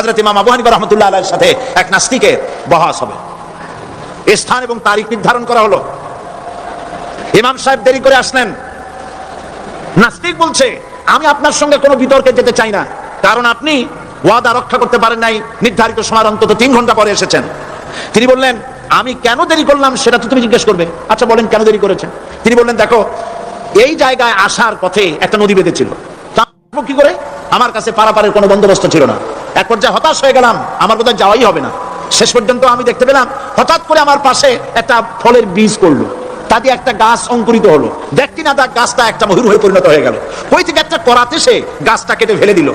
হযরত ইমাম আবু হানিফা রাহমাতুল্লাহ আলাইহির সাথে এক নাস্তিকের বহস হবে। স্থান এবং তারিখ নির্ধারণ করা হলো। ইমাম সাহেব দেরি করে আসলেন। নাস্তিক বলছে, আমি আপনার সঙ্গে কোনো বিতর্কে যেতে চাই না, কারণ আপনি ওয়াদা রক্ষা করতে পারেন নাই, নির্ধারিত সময়ের অন্তত 3 ঘন্টা পরে এসেছেন। তিনি বললেন, আমি কেন দেরি করলাম সেটা তো তুমি জিজ্ঞেস করবে। আচ্ছা বলেন কেন দেরি করেছেন? তিনি বললেন, দেখো এই জায়গায় আসার পথে একটা নদী বেঁধেছিল, কি করে আমার কাছে পারাপারের কোনো বন্দোবস্ত ছিল না। এক পর্যায়ে হতাশ হয়ে গেলাম, আমার বোধহয় যাওয়াই হবে না। শেষ পর্যন্ত আমি দেখতে পেলাম হঠাৎ করে আমার পাশে একটা ফলের বীজ পড়লো, তা দিয়ে একটা গাছ অঙ্কুরিত হলো। দেখি না তার গাছটা একটা ময়ূর হয়ে পরিণত হয়ে গেল। ওই থেকে একটা করাতে সে গাছটা কেটে ফেলে দিল।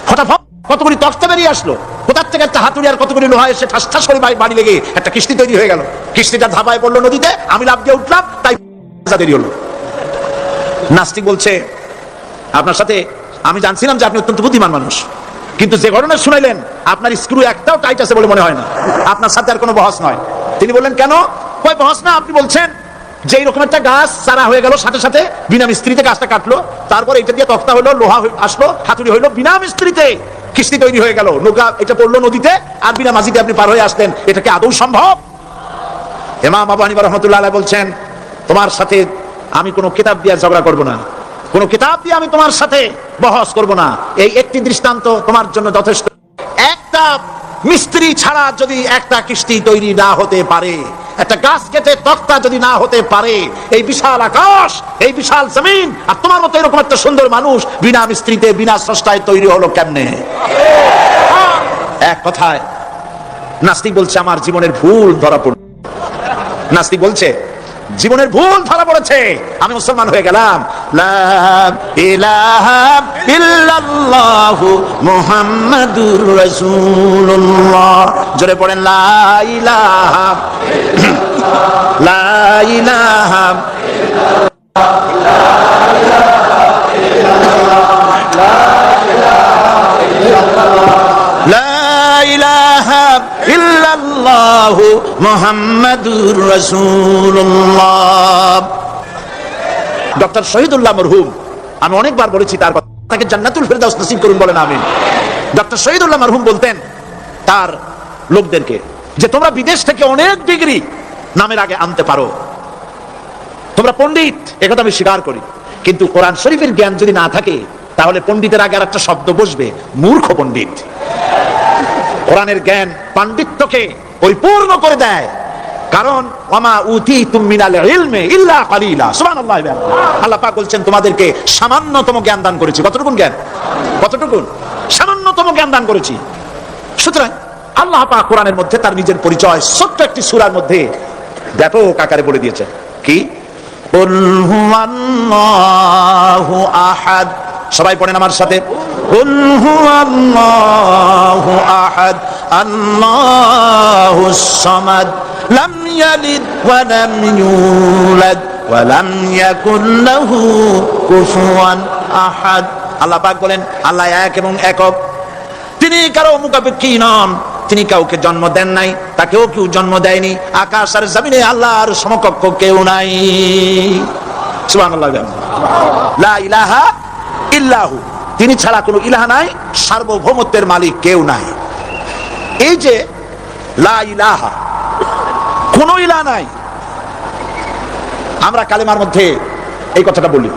হঠাৎ কতগুলি তক্তা বেরিয়ে আসলো, কোথার থেকে একটা হাতুড়ি আর কতগুলি লোহা এসে ঠাস ঠাস করে বাড়ি লেগে একটা কিস্তি তৈরি হয়ে গেল। কিস্তিটা ধাপায় পড়লো নদীতে, আমি লাফ দিয়ে উঠলাম, তাই দেরি হলো। নাস্তিক বলছে, আপনার সাথে আমি জানছিলাম যে আপনি অত্যন্ত বুদ্ধিমান মানুষ, কিন্তু যে ঘটনা শুনাইলেন আপনার স্ক্রু একটাও টাইট আছে বলে মনে হয় না, আপনার সাথে আর কোনো বহস নয়। তিনি বললেন, কেন? কই বহস না, আপনি বলছেন যে এইরকম একটা গাছ চারা হয়ে গেল, সাথে সাথে বিনা মিস্ত্রিতে গাছটা কাটলো, তারপর এটা দিয়ে তক্তা হলো, লোহা আসলো, হাতুড়ি হইলো, বিনা মিস্ত্রিতে কিস্তি তৈরি হয়ে গেল, নৌকা এটা পড়লো নদীতে, আর বিনা মাঝিতে আপনি পার হয়ে আসলেন। এটা কি আদৌ সম্ভব? ইমাম আবু হানিফা রাহমাতুল্লাহ আলাইহি বলছেন, তোমার সাথে আমি কোনো কিতাব দিয়ে ঝগড়া করব না, কোনো কিতাব দিয়ে আমি তোমার সাথে বহস করব না। এই একটি দৃষ্টান্ত তোমার জন্য যথেষ্ট। একটা মিস্ত্রি ছাড়া যদি একটা কিস্তি তৈরি না হতে পারে, একটা গাছ কেটে তক্তা যদি না হতে পারে, এই বিশাল আকাশ, এই বিশাল জমিন, আর তোমার মতো এরকম একটা সুন্দর মানুষ বিনা মিস্ত্রিতে বিনা স্রষ্টায় তৈরি হলো কেমনে? এক কথায় নাস্তিক বলছে, আমার জীবনের ভুল ধরা পড়ল। নাস্তিক বলছে, জীবনের ভুল ধরা পড়েছে, আমি মুসলমান হয়ে গেলাম। লা ইলাহা ইল্লাল্লাহু মুহাম্মাদুর রাসূলুল্লাহ। জোরে পড়েন, লা ইলাহা লা ইলাহা ইল্লাল্লাহু মুহাম্মাদুর রাসূলুল্লাহ। ডক্টর শহীদুল্লাহ মরহুম, আমি অনেকবার বলেছি তার কথা, তাকে জান্নাতুল ফেরদাউস নসিব করুন, বলেন আমিন। ডক্টর শহীদুল্লাহ মরহুম বলতেন তার লোকদেরকে যে তোমরা বিদেশ থেকে অনেক ডিগ্রি নামের আগে আনতে পারো, তোমরা পণ্ডিত, একথা আমি স্বীকার করি, কিন্তু কোরআন শরীফের জ্ঞান যদি না থাকে তাহলে পণ্ডিতের আগে আর একটা শব্দ বসবে, মূর্খ পণ্ডিত। কোরআনের জ্ঞান পাণ্ডিত্যকে পরিপূর্ণ করে দেয়, কারণ ওয়ামা উতীতুম মিনাল ইলমি ইল্লা কালিলা। সুবহানাল্লাহ। আল্লাহ পাক বলছেন তোমাদেরকে সামান্যতম জ্ঞান দান করেছি। কতটুকু জ্ঞান? কতটুকু? সামান্যতম জ্ঞান দান করেছি। সুতরাং আল্লাহ পাক কোরআনের মধ্যে তার নিজের পরিচয় ছোট্ট একটি সূরার মধ্যে ব্যাপক আকারে বলে দিয়েছেন। কি? কুল হুয়াল্লাহু আহাদ। সবাই পড়েন আমার সাথে, কুল হুয়াল্লাহু আহাদ আল্লাহুস সামাদ লাম ইয়ালিদ ওয়া লাম ইউলাদ ওয়া লাম ইয়াকুল লাহু কুফুয়ান আহাদ। আল্লাহ পাক বলেন, আল্লাহ এক এবং একক, তিনি কারো মুখাপেক্ষী নন, তিনি কাউকে জন্ম দেন নাই, তাকেও কেউ জন্ম দেয়নি, আকাশ আর জমিনে আল্লাহর সমকক্ষ কেউ নাই। সুবহানাল্লাহ। লা ইলাহা ইল্লাহু, তিনি ছাড়া কোনো ইলাহা নাই, সার্বভৌমত্বের মালিক কেউ নাই। এই যে লা ইলাহা, কোনো ইলাহা নাই, আমরা কালেমার মধ্যে এই কথাটা বলি।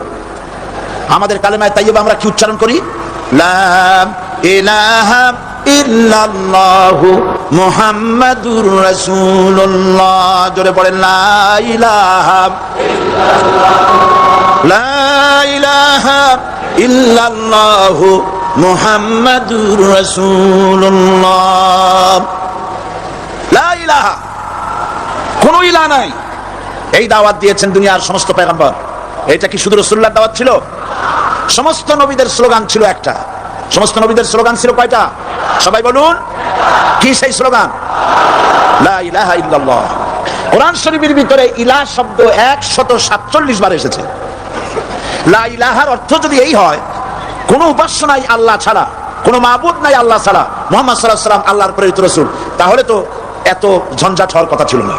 আমাদের কালেমায়ে তাইয়্যিবা আমরা কি উচ্চারণ করি? লা ইলাহা ইল্লাল্লাহু মুহাম্মাদুর রাসূলুল্লাহ। জোরে পড়েন, লা ইলাহা লা ইলাহা ইল্লাল্লাহু মুহাম্মাদুর রাসূলুল্লাহ। লা ইলাহা, কোনো ইলাহা নাই। এই দাওয়াত দিয়েছেন দুনিয়ার সমস্ত পয়গম্বর। এটা কি শুধু রাসূলুল্লাহর দাওয়াত ছিল? সমস্ত নবীদের স্লোগান ছিল একটা। সমস্ত নবীদের স্লোগান ছিল কয়টা? সবাই বলুন, কি সেই স্লোগান? লা ইলাহা ইল্লাল্লাহ। কোরআন শরীফের ভিতরে ইলাহ শব্দ 147 বার এসেছে। লা ইলাহার অর্থ যদি এই হয়, কোন উপাস্য নাই আল্লাহ ছাড়া, কোন মাবুদ নাই আল্লাহ ছাড়া, মুহাম্মদ সাল্লাল্লাহু আলাইহি ওয়াসাল্লাম আল্লাহর প্রেরিত রাসূল, তাহলে তো এত ঝঞ্ঝাট হওয়ার কথা ছিল না।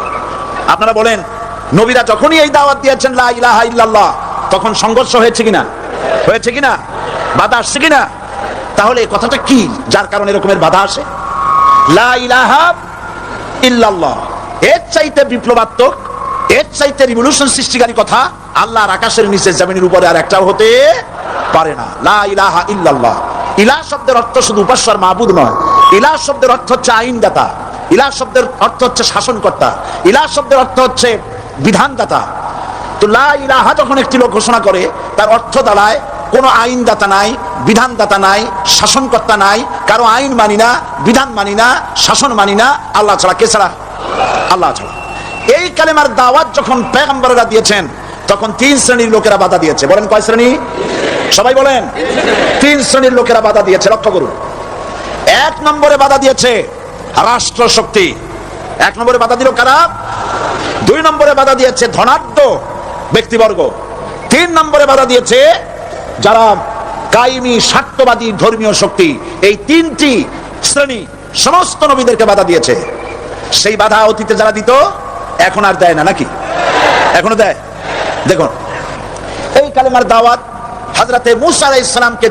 আপনারা বলেন, নবীরা যখনই এই দাওয়াত দিয়েছেন লা ইলাহা ইল্লাল্লাহ, তখন সংঘর্ষ হয়েছে কিনা? হয়েছে কিনা? বাধা আসছে কিনা? তাহলে কথাটা কি যার কারণে এরকমের বাধা আসে? লা ইলাহা ইল্লাল্লাহ, এর চাইতে বিপ্লবাত্মক, এর চাইতে রিভলিউশন সৃষ্টিকারী কথা আল্লাহর আকাশের নিচে জমিনের উপরে আর একটাও হতে পারে না। লা ইলাহা ইল্লাল্লাহ। ইলাহ শব্দের অর্থ শুধু উপাস্য আর মাবুদ নয়। ইলাহ শব্দের অর্থ হচ্ছে আইনদাতা, ইলাহ শব্দের অর্থ হচ্ছে শাসনকর্তা, ইলাহ শব্দের অর্থ হচ্ছে বিধানদাতা। তো লা ইলাহা যখন একটি লোক ঘোষণা করে, তার অর্থ দাঁড়ায় কোনো আইনদাতা নাই, বিধানদাতা নাই, শাসনকর্তা নাই, কারো আইন মানি না, বিধান মানি না, শাসন মানি না, আল্লাহ ছাড়া। কে ছাড়া? আল্লাহ ছাড়া। এই কালেমার দাওয়াত যখন পয়গম্বররা দিয়েছেন, তখন তিন শ্রেণীর লোকেরা বাধা দিয়েছে। বলেন কয় শ্রেণী? সবাই বলেন। তিন শ্রেণীর লোকেরা বাধা দিয়েছে, লক্ষ্য করুন। এক নম্বরে বাধা দিয়েছে রাষ্ট্র শক্তি। এক নম্বরে বাধা দিল কারা? দুই নম্বরে বাধা দিয়েছে ধনাঢ্য ব্যক্তিবর্গ। তিন নম্বরে বাধা দিয়েছে যারা কায়েমি স্বার্থবাদী ধর্মীয় শক্তি। এই তিনটি শ্রেণী সমস্ত নবীদেরকে বাধা দিয়েছে। সেই বাধা অতীতে যারা দিত এখন আর দেয় না, নাকি? এখনো দেয়। দেখুন, এই কালেমার দাওয়াত হযরতে মূসা আলাইহিস সালামকে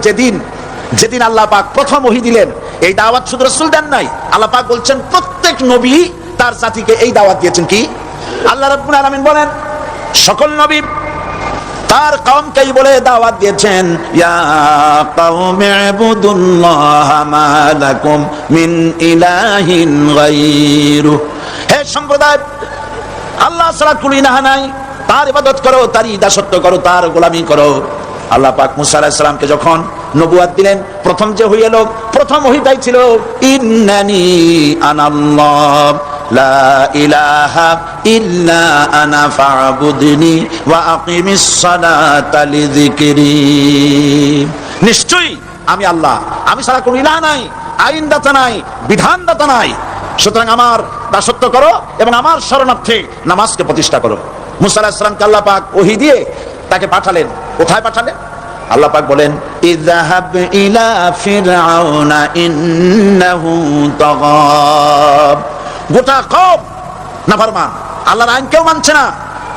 যেদিন আল্লাহ পাক প্রথম ওহী দিলেন, এই দাওয়াত শুধু রাসূল দেন নাই, আল্লাহ পাক বলছেন প্রত্যেক নবী তার জাতিকে এই দাওয়াত দিয়েছেন। কি? আল্লাহ রাব্বুল আলামিন বলেন সকল নবী তার কওমকেই বলে দাওয়াত দিয়েছেন, ইয়া কওমি ইবুদুল্লাহ মা লাকুম মিন ইলাহিন গায়রু। হে সম্প্রদায়, আল্লাহ ছাড়া কোনো ইলাহ নাই, তার ইবাদত করো, তারই দাসত্ব করো, তার গোলামি করো। আল্লাহ পাক মূসা আলাইহিস সালামকে যখন নবুয়ত দিলেন, প্রথম যে ওহী এলো, প্রথম ওহীটাই ছিল ইন্নানি আনাল্লাহ লা ইলাহা ইল্লা আনা ফা'বুদনি ওয়া আকিমিস সালাতা লিযিকরি। নিশ্চয়ই আমি আল্লাহ, আমি ছাড়া কোনো ইলাহ নাই, আইনদাতা নাই, বিধানদাতা নাই, সুতরাং আমার দাসত্ব করো এবং আমার শরণার্থে নামাজকে প্রতিষ্ঠা করো। মূসা আলাইহিস সালামকে আল্লাহ পাক ওহী দিয়ে তাকে পাঠালেন। কোথায় পাঠালেন? আল্লাহ পাক বলেন ইযহাব ইলা ফিরআউনা ইন্নাহু তাগা। গোটা কওম নাফরমান, আল্লাহর আইন কেউ মানছে না।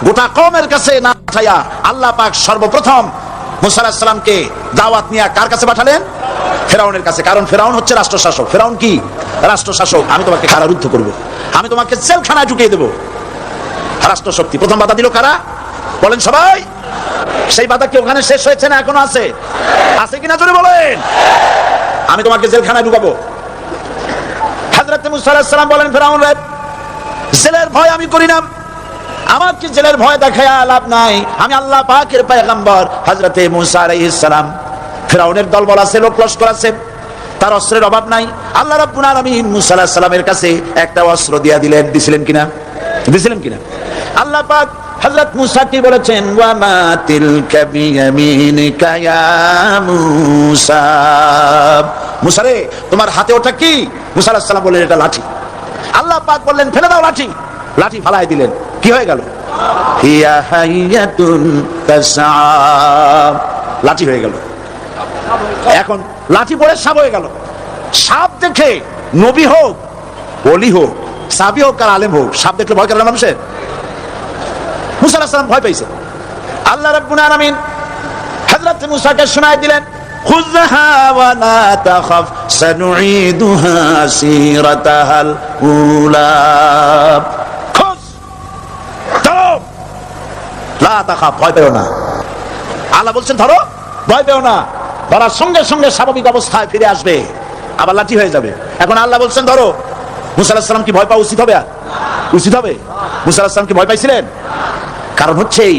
গোটা কওমের কাছে না পাঠাইয়া আল্লাহ পাক সর্বপ্রথম মূসা আলাইহিস সালামকে দাওয়াত নিয়ে কার কাছে পাঠালেন? ফিরআউনের কাছে। কারণ ফিরআউন হচ্ছে রাষ্ট্রশাসক। ফিরআউন কি? রাষ্ট্রশাসক। আমি তোমাকে কারারুদ্ধ করব, আমি তোমাকে জেলখানায় ঢুকিয়ে দেব। রাষ্ট্রশক্তি। প্রথম বাধা দিল কারা? বলেন সবাই। সেই বাধা কি ওখানে শেষ হয়েছে না এখনো আছে? আছে কিনা জোরে বলেন। আমি তোমাকে জেলখানায় ঢুকাবো। হযরত মূসা আলাইহিস সালাম বলেন ফিরআউন রে, জেলের ভয় আমি করি না, আমার কি জেলের ভয় দেখায়া লাভ নাই, আমি আল্লাহ পাকের পয়গম্বর হযরত মূসা আলাইহিস সালাম। ফিরআউনের দলবল আছে, লোক লস্কর আছে, তার অস্ত্রের অভাব নাই। আল্লাহ রাব্বুল আলামিন মূসা আলাইহিস সালামের কাছে একটা অস্ত্র দিয়া দিলেন। দিছিলেন কিনা? দিছিলেন কিনা? আল্লাহ পাক হযরত মূসা কি বলেছেন? ওয়া মা তিলকা বিয়ামিনিকা ইয়া মূসা। মূসা রে, তোমার হাতে ওটা কি? মূসা আলাইহিস সালাম বললেন এটা লাঠি। আল্লাহ পাক বললেন ফেলে দাও লাঠি। লাঠি ফালাই দিলেন। কি হয়ে গেল? হিয়া হাইয়াতুন তাসআ। লাঠি হয়ে গেল। এখন লাঠি পড়ে সাপ হয়ে গেল। সাপ দেখে নবী হোক, ওলি হোক, সাহাবী হোক আর আলেম হোক, সাপ দেখলে ভয় করে না মানুষের? মূসা আলাইহিস সালাম ভয় পাইছে। আল্লাহ রাব্বুল আলামিন হযরত মূসাকে শোনায় দিলেন, খুযহা ওয়া লা তাখাফ সানুঈদুহা সিরাতাহাল উলা। খুশ, ধরো, লা তাখাফ, ভয় পেও না। আল্লাহ বলছেন ধরো, ভয় পেও না। ধরার সঙ্গে সঙ্গে স্বাভাবিক অবস্থায় ফিরে আসবে, আবার লাঠি হয়ে যাবে। এখন আল্লাহ বলছেন ধরো। মূসা আলাইহিস সালাম কি ভয় পাওয়া উচিত হবে? উচিত হবে? মূসা আলাইহিস সালাম কি ভয় পাইছিলেন? কারণ হচ্ছে এই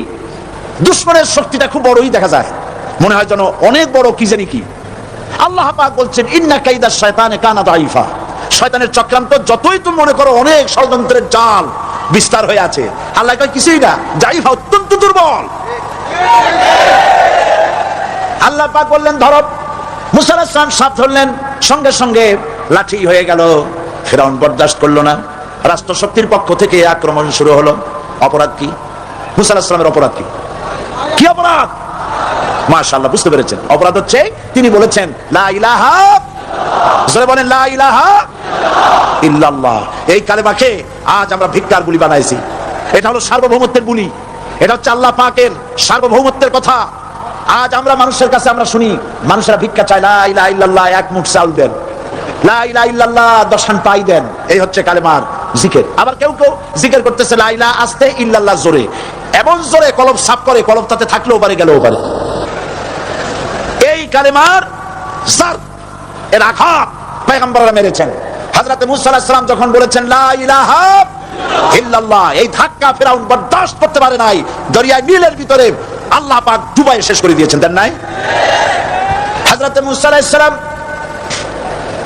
দুশমনের শক্তিটা খুব বড়ই দেখা যায়, মনে হয় যেন অনেক বড় কি জানি কি। আল্লাহ পাক বলছেন ইন্না কাইদাশ শাইতানে কানা দাঈফা। শয়তানের চক্রান্ত যতই তুমি মনে করো অনেক ষড়যন্ত্রের জাল বিস্তার হয়ে আছে, আল্লাহ কয় কিছুই না, দাঈফা, অত্যন্ত দুর্বল। আল্লাহ পাক বললেন ধরো। মূসা আলাইহিস সালাম সাপ ধরলেন, সঙ্গে সঙ্গে লাঠি হয়ে গেল। ফিরআউন বরদাস্ত করলো না। রাষ্ট্রশক্তির পক্ষ থেকে আক্রমণ শুরু হলো। অপরাধ কি? মূসা আলাইহিস সালামের অপরাধ কি? কি অপরাধ? মাশাআল্লাহ, বুঝতে পেরেছেন। অপরাধ হচ্ছে তিনি বলেছেন লা ইলাহা, জোরে বলেন লা ইলাহা ইল্লাল্লাহ। এই কালেমাকে আজ আমরা ভিক্ষার বুলি বানাইছি। এটা হলো সার্বভৌমত্বের বুলি। এটা হচ্ছে আল্লাহ পাকের সার্বভৌমত্বের কথা। আজ আমরা মানুষের কাছে আমরা শুনি মানুষরা ভিক্ষা চায়, লা ইলাহা ইল্লাল্লাহ, এক মুঠ চাউল দেন, লা ইলাহা ইল্লাল্লাহ 10 খান পাই দেন, এই হচ্ছে কালেমার জিকির। আবার কেউ কেউ জিকির করতেছে লা ইলাহা আস্তে, ইল্লাল্লাহ জোরে, এমন জোরে কলব সাফ করে, কলব তাতে থাকলেও পারে গেলেও পারে। এই কালেমার জার এর আঘাত পয়গম্বররা মেরেছেন। হযরত মুসা আলাইহিস সালাম যখন বলেছেন লা ইলাহা ইল্লাল্লাহ, এই ধাক্কা ফিরাউন বরদাশত করতে পারে নাই, দরিয়ায় নীলের ভিতরে আল্লাহ পাক ডুবাই শেষ করে দিয়েছেন, দেন নাই? হযরত মুসা আলাইহিস সালাম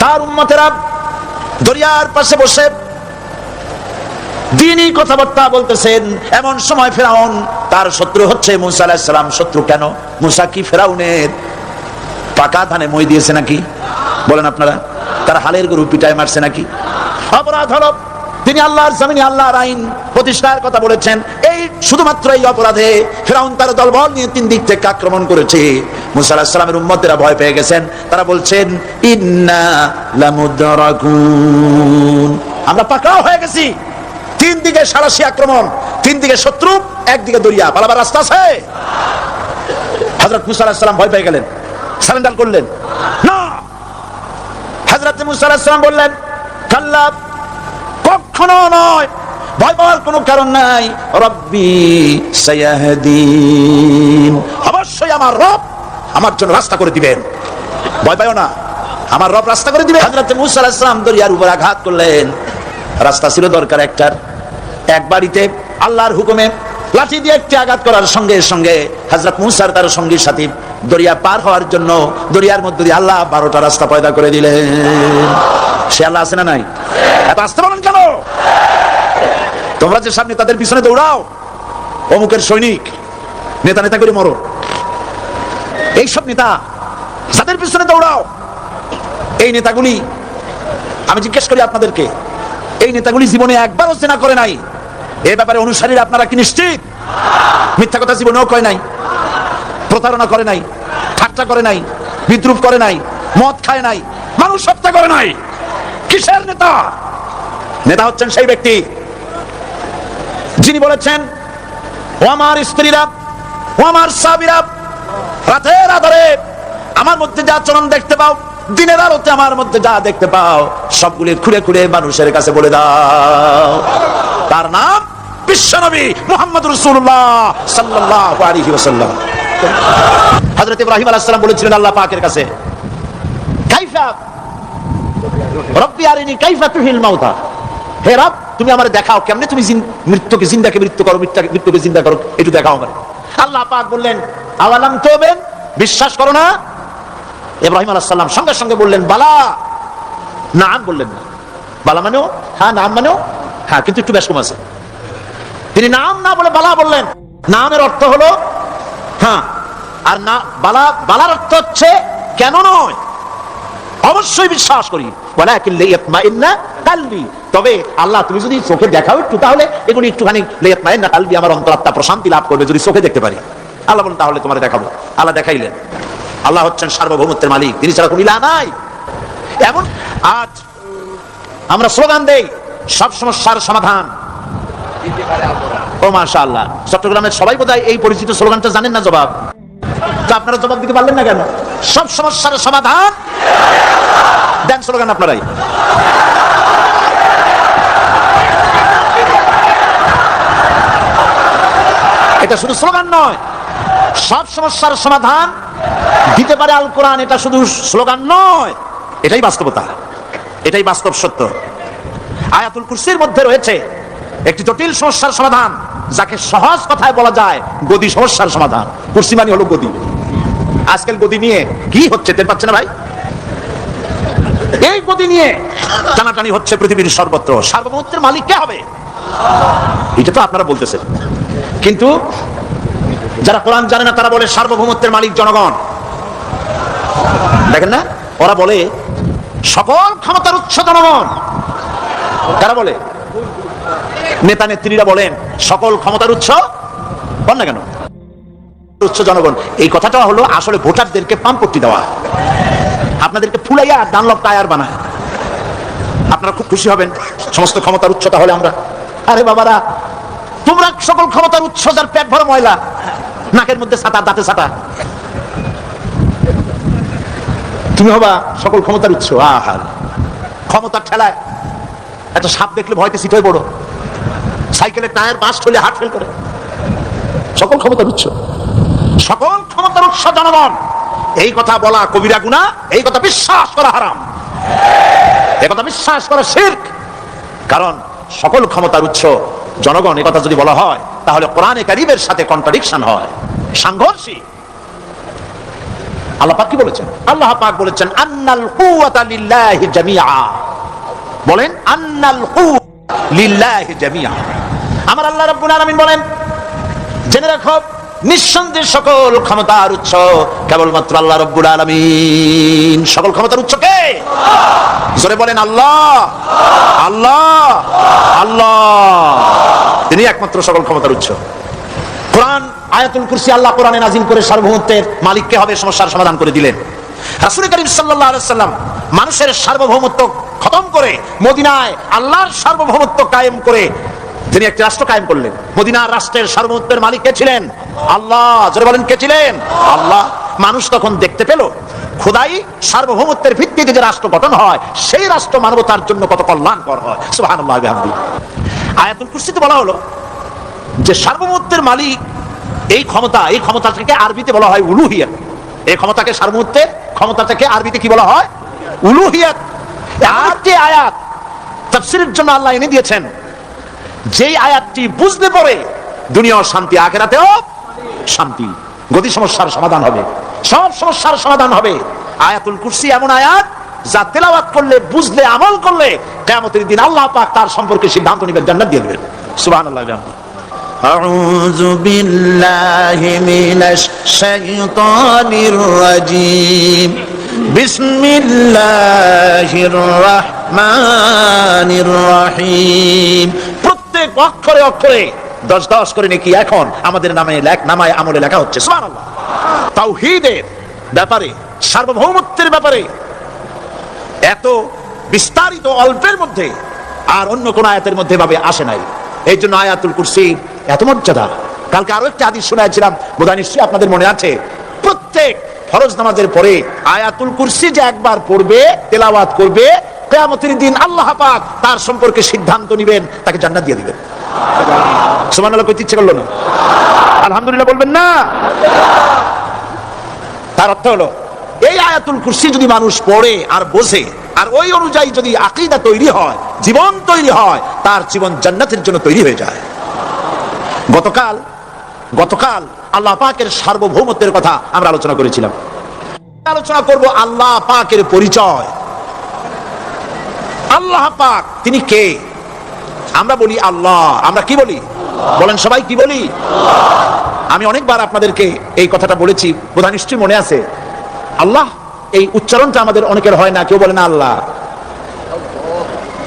তার উম্মতেরা দরিয়ার পাশে বসে দ্বীনি কথাবার্তা বলতেছেন। এমন সময় ফিরাউন, তার শত্রু হচ্ছে মুসা আলাইহিস সালাম। শত্রু কেন? মুসা কি ফিরাউনের পাকা ধানে মই দিয়েছে নাকি? বলেন আপনারা, তার হালের গরু পিটায় মারছে নাকি? অপরাধ হলো তিনি আল্লাহর জমিনে আল্লাহর আইন প্রতিষ্ঠার কথা বলেছেন। এই শুধুমাত্র এই অপরাধে ফিরাউন তার দলবল নিয়ে 3 দিক থেকে আক্রমণ করেছে। মুসা আলাইহিস সালামের উম্মতেরা ভয় পেয়ে গেছেন। তারা বলছেন ইন্না লামুদরাকুন, আমরা পাকড়াও হয়ে গেছি। 3 দিকে সারাশি আক্রমণ, 3 দিকে শত্রু, একদিকে দরিয়া, পালাবার রাস্তা আছে? হযরত মুসা আলাইহিস সালাম ভয় পেয়ে গেলেন, সারেন্ডার করলেন না। হযরত মুসা আলাইহিস সালাম বললেন কাল্লা, কখনো নয়, ভয় পাওয়ার কোনো কারণ নাই। রব্বি সায়াহদিন, অবশ্যই আমার রব আমার জন্য রাস্তা করে দিবেন, ভয় পাইও না, আমার রব রাস্তা করে দিবেন। হযরত মুসা আলাইহিস সালাম দরিয়ার উপর আঘাত করলেন। রাস্তা ছিল দরকার একটার, এক বাড়িতে আল্লাহর হুকুমে লাঠি দিয়ে একটি আঘাত করার সঙ্গে সঙ্গে হযরত মুসা আর তার সঙ্গী সাথী দরিয়া পার হওয়ার জন্য দরিয়ার মধ্যে দিয়ে আল্লাহ 12টা রাস্তা পয়দা করে দিলেন। সে আল্লাহ আছে না নাই? এত আসতে বলেন কেন? তোমরা যে সামনে তাদের পিছনে দৌড়াও, অমুকের সৈনিক, নেতা নেতা করে মরো, এইসব নেতা যাদের পিছনে দৌড়াও, এই নেতাগুলি, আমি জিজ্ঞেস করি আপনাদেরকে, এই নেতাগুলি জীবনে একবারও জেনা করে নাই? এই ব্যাপারে অনুসারীরা আপনারা কি নিশ্চিত? মিথ্যা কথা জীবনেও কয় নাই, প্রতারণা করে নাই, ঠাট্টা করে নাই, বিদ্রুপ করে নাই, মদ খায় নাই, মানুষ হত্যা করে নাই। কিসের নেতা? নেতা হচ্ছেন সেই ব্যক্তি যিনি বলেছেন ও আমার স্ত্রীরা, ও আমার সাহাবীরা, রাতের আধারে আমার মধ্যে যা আচরণ দেখতে পাও, দিনের আলোতে আমার মধ্যে যা দেখতে পাও, সবগুলি খুলে খুলে মানুষের কাছে বলে দাও। তার নাম বিশ্বনবী মুহাম্মদ রাসূলুল্লাহ সাল্লাল্লাহু আলাইহি ওয়াসাল্লাম। হযরত ইব্রাহিম আলাইহিস সালাম বলেছিলেন আল্লাহ পাকের কাছে, কাইফা রব্বি আরিনি কাইফা তুহিল মাউতা, হে রব তুমি আমারে দেখাও কেমনে তুমি মৃত্যুকে জিন্দাকে মৃত্যু করো, মৃত্যুকে জিন্দা করো, একটু দেখাও আমারে। আল্লাহ পাক বললেন আওয়ালাম তুমিন, বিশ্বাস করো না? ইব্রাহিম আলাইহিস সালাম সঙ্গে সঙ্গে বললেন বালা। নাম বললেন না, বালা মানেও হ্যাঁ, নাম মানেও হ্যাঁ, কিন্তু একটু বেশ কম আছে। তিনি নাম না বলে বালা বললেন। নামের অর্থ হলো হ্যাঁ, আর না বালা, বালার অর্থ হচ্ছে কেন নয়, অবশ্যই বিশ্বাস করি। ওয়ালাকিন লিয়াতমাইন্না কলবি, তবে আল্লাহ তুমি যদি চোখে দেখাও একটু, তাহলে এগুলি একটুখানি লিয়াতমাইন্না কলবি, আমার অন্তরাত্মা প্রশান্তি লাভ করবে যদি চোখে দেখতে পারি। আল্লাহ বলেন তাহলে তোমারে দেখাবো। আল্লাহ দেখাইলেন। আল্লাহ হচ্ছেন সার্বভৌমত্বের মালিক, তিনি ছাড়া কোনো ইলাহ নাই। এমন আজ আমরা স্লোগান দেই সব সমস্যার সমাধান। ও মাশাআল্লাহ, চট্টগ্রামের সবাই বোধহয় এই পরিচিত স্লোগানটা জানেন না। জবাব তো আপনারা জবাব দিতে পারলেন না কেন? সব সমস্যার সমাধান দেন স্লোগান আপনারাই। এটা শুধু স্লোগান নয়, সব সমস্যার সমাধান দিতে পারে আল কোরআন। এটা শুধু স্লোগান নয়, এটাই বাস্তবতা, এটাই বাস্তব সত্য। আয়াতুল কুরসির মধ্যে রয়েছে একটি জটিল সমস্যার সমাধান, যাকে সহজ কথায় বলা যায় গদি সমস্যার সমাধান। কুরসি মানে হলো গদি। আজকাল গদি নিয়ে কি হচ্ছে টের পাচ্ছে না ভাই? এই গদি নিয়ে টানাটানি হচ্ছে পৃথিবীর সর্বত্র। সার্বভৌমত্বের মালিক কে হবে? এটা তো আপনারা বলতেছেন, কিন্তু যারা কোরআন জানে না তারা বলে সার্বভৌমত্বের মালিক জনগণ। দেখেন না, ওরা বলে সকল ক্ষমতার উৎস জনগণ। কারা বলে? নেতা নেত্রীরা বলেন সকল ক্ষমতার উৎস, বল না কেন, উৎস জনগণ। এই কথাটা হলো আসলে ভোটারদেরকে পাম্পট্টি দেওয়া, আপনাদেরকে ফুলাইয়া ডানলপ টায়ার বানায়। আপনারা খুব খুশি হবেন সমস্ত ক্ষমতার উৎস তাহলে আমরা। আরে বাবারা, তোমরা সকল ক্ষমতার উৎস যার পেট ভরা ময়লা, নাকের মধ্যে ছাতা, দাঁতে ছাতা, তুমি হবা সকল ক্ষমতার উৎস। আহার, ক্ষমতার ঠেলায় একটা সাপ দেখলে ভয়তে সিট হয়ে পড়ো, সাইকেলের টায়ার বাস্ট হলে হার্ট ফেল করে। সকল ক্ষমতার উৎস, সকল ক্ষমতার উৎস জনগণ। এই কথা বলা কবিরা গুনাহ, এই কথা বিশ্বাস করা হারাম, এই কথা বিশ্বাস করা শিরক। কারণ সকল ক্ষমতার উৎস জনগণ, এই কথা যদি বলা হয় তাহলে কোরআনে কারীমের সাথে কন্ট্রাডিকশন হয়, সাংঘর্ষিক। আল্লাহ পাক কি বলেছেন? আল্লাহ পাক বলেছেন আন্নাল কুওয়াতা লিল্লাহি জামিআ। বলেন আন্নাল কুওয়াতা লিল্লাহি জামিআ। আমার আল্লাহ রাব্বুল আলামিন বলেন, জেনে রাখো নিঃসন্দেহে সকল ক্ষমতার উৎস কেবলমাত্র আল্লাহ রাব্বুল আলামিন। সকল ক্ষমতার উৎস কে? জোরে বলেন আল্লাহ, আল্লাহ, আল্লাহ। তিনি একমাত্র সকল ক্ষমতার উৎস। কোরআন আয়াতুল কুরসি আল্লাহ কোরআনে নাজিল করে সার্বভৌমত্বের মালিককে হবে সমস্যার সমাধান করে দিলেন। রাসূল করিম সাল্লাল্লাহু আলাইহি ওয়াসাল্লাম মানুষের সার্বভৌমত্ব খতম করে মদিনায় আল্লাহর সার্বভৌমত্ব কায়েম করে তিনি একটি রাষ্ট্র কায়েম করলেন। মদিনার রাষ্ট্রের সার্বভৌমত্বের মালিক কে ছিলেন? আল্লাহ। জোরে বলেন কে ছিলেন? আল্লাহ। মানুষ তখন দেখতে পেল খোদাই সার্বভৌমত্বের ভিত্তিতে যে রাষ্ট্র গঠন হয় সেই রাষ্ট্র মানবতার জন্য কত কল্যাণকর হয়। সুবহানাল্লাহ ওয়া বিহামদিহি। আয়াতুল কুরসিতে বলা হলো যে সার্বভৌমত্বের মালিক এই ক্ষমতাটাকে আরবিতে বলা হয় উলুহিয়াত। এই ক্ষমতাকে সার্বভৌমত্বের ক্ষমতাটাকে আরবিতে কি বলা হয়? উলুহিয়াত। আর যে আয়াত তাফসীরের জন্য আল্লাহ এনে দিয়েছেন, যেই আয়াতটি বুঝতে পড়ে দুনিয়াও শান্তি, আখিরাতেও শান্তি, গতি সমস্যার সমাধান হবে, সব সমস্যার সমাধান হবে। আয়াতুল কুরসি এমন আয়াত যা তেলাওয়াত করলে, বুঝলে, আমল করলে কিয়ামতের দিন আল্লাহ পাক তার সম্পর্কে সিদ্ধান্ত নেবেন, জান্নাত দিয়ে দেবেন। সুবহানাল্লাহ। আউযু বিল্লাহি মিনাশ শাইতানির রাজীম। বিসমিল্লাহির রাহমানির রহিম। প্রত্যেক অক্ষরে অক্ষরে 10-10 করে নেকি এখন আমাদের নামায় আমলে লেখা হচ্ছে। সুবহানাল্লাহ। তাওহীদের ব্যাপারে, সার্বভৌমত্বের ব্যাপারে এত বিস্তারিত অল্পের মধ্যে আর অন্য কোন আয়াতের মধ্যে ভাবে আসে নাই। এই জন্য আয়াতুল কুরসি এত মর্যাদা। কালকে আরো একটা হাদিস শোনাচ্ছিলাম, বোধহয় নিশ্চয়ই আপনাদের মনে আছে। প্রত্যেক ফরজ নামাজের পরে আয়াতুল কুরসি যে একবার পড়বে, তেলাওয়াত করবে, কিয়ামতের দিন আল্লাহ পাক তার সম্পর্কে সিদ্ধান্ত নেবেন, তাকে জান্নাত দিয়ে দিবেন। সুবহানাল্লাহ কইতে ইচ্ছে করলো না? আলহামদুলিল্লাহ বলবেন না? তার অর্থ হলো এই আয়াতুল কুরসি যদি মানুষ পড়ে আর বোঝে আর ওই অনুযায়ী যদি আকীদা তৈরি হয়, জীবন তৈরি হয়, তার জীবন জান্নাতের জন্য তৈরি হয়ে যায়। গতকাল আল্লাহ পাকের সার্বভৌমত্বের কথা আমরা আলোচনা করেছিলাম। আলোচনা করব আল্লাহ পাকের পরিচয়। আল্লাহ পাক তিনি কে? আমরা বলি আল্লাহ। আমরা কি বলি? বলেন সবাই কি বলি? আমি অনেকবার আপনাদেরকে এই কথাটা বলেছি, বোধহয় নিশ্চয়ই মনে আছে। আল্লাহ এই উচ্চারণটা আমাদের অনেকের হয় না, কেউ বলে না আল্লাহ।